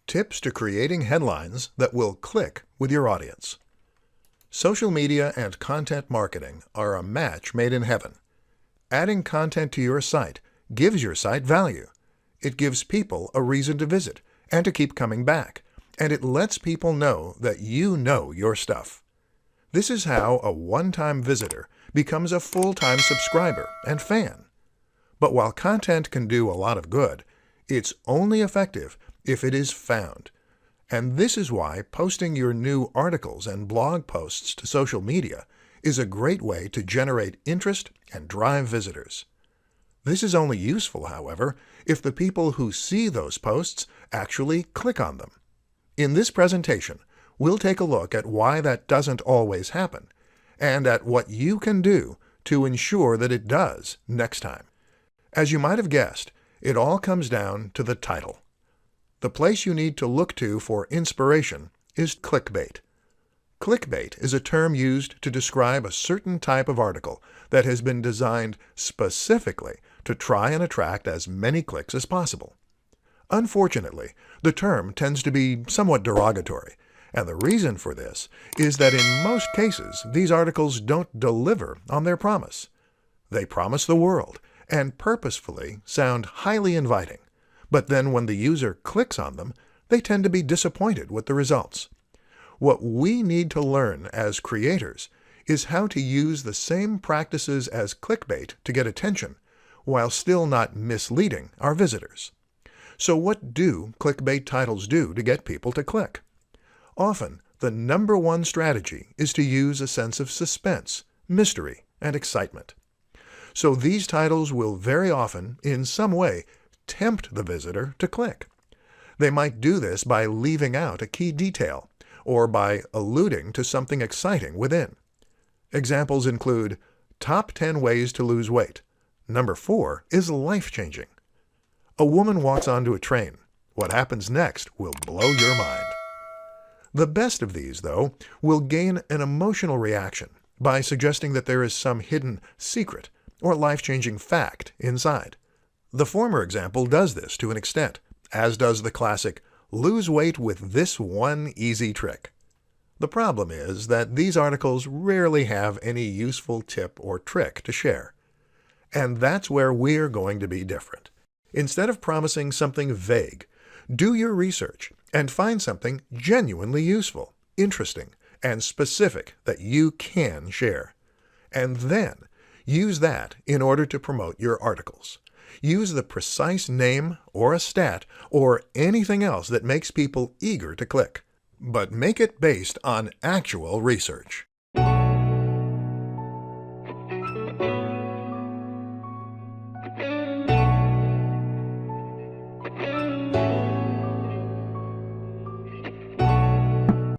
Tips to creating headlines that will click with your audience. Social media and content marketing are a match made in heaven. Adding content to your site gives your site value. It gives people a reason to visit and to keep coming back, and it lets people know that you know your stuff. This is how a one-time visitor becomes a full-time subscriber and fan. But while content can do a lot of good, it's only effective if it is found. And this is why posting your new articles and blog posts to social media is a great way to generate interest and drive visitors. This is only useful, however, if the people who see those posts actually click on them. In this presentation, we'll take a look at why that doesn't always happen, and at what you can do to ensure that it does next time. As you might have guessed, it all comes down to the title. The place you need to look to for inspiration is clickbait. Clickbait is a term used to describe a certain type of article that has been designed specifically to try and attract as many clicks as possible. Unfortunately, the term tends to be somewhat derogatory, and the reason for this is that in most cases, these articles don't deliver on their promise. They promise the world and purposefully sound highly inviting, but then when the user clicks on them, they tend to be disappointed with the results. What we need to learn as creators is how to use the same practices as clickbait to get attention, while still not misleading our visitors. So what do clickbait titles do to get people to click? Often, the number one strategy is to use a sense of suspense, mystery, and excitement. So these titles will very often, in some way, tempt the visitor to click. They might do this by leaving out a key detail, or by alluding to something exciting within. Examples include, Top 10 Ways to Lose Weight. Number 4 is life-changing. A woman walks onto a train. What happens next will blow your mind. The best of these, though, will gain an emotional reaction by suggesting that there is some hidden secret or life-changing fact inside. The former example does this to an extent, as does the classic, lose weight with this one easy trick. The problem is that these articles rarely have any useful tip or trick to share. And that's where we're going to be different. Instead of promising something vague, do your research and find something genuinely useful, interesting, and specific that you can share. And then use that in order to promote your articles. Use the precise name or a stat or anything else that makes people eager to click, but make it based on actual research.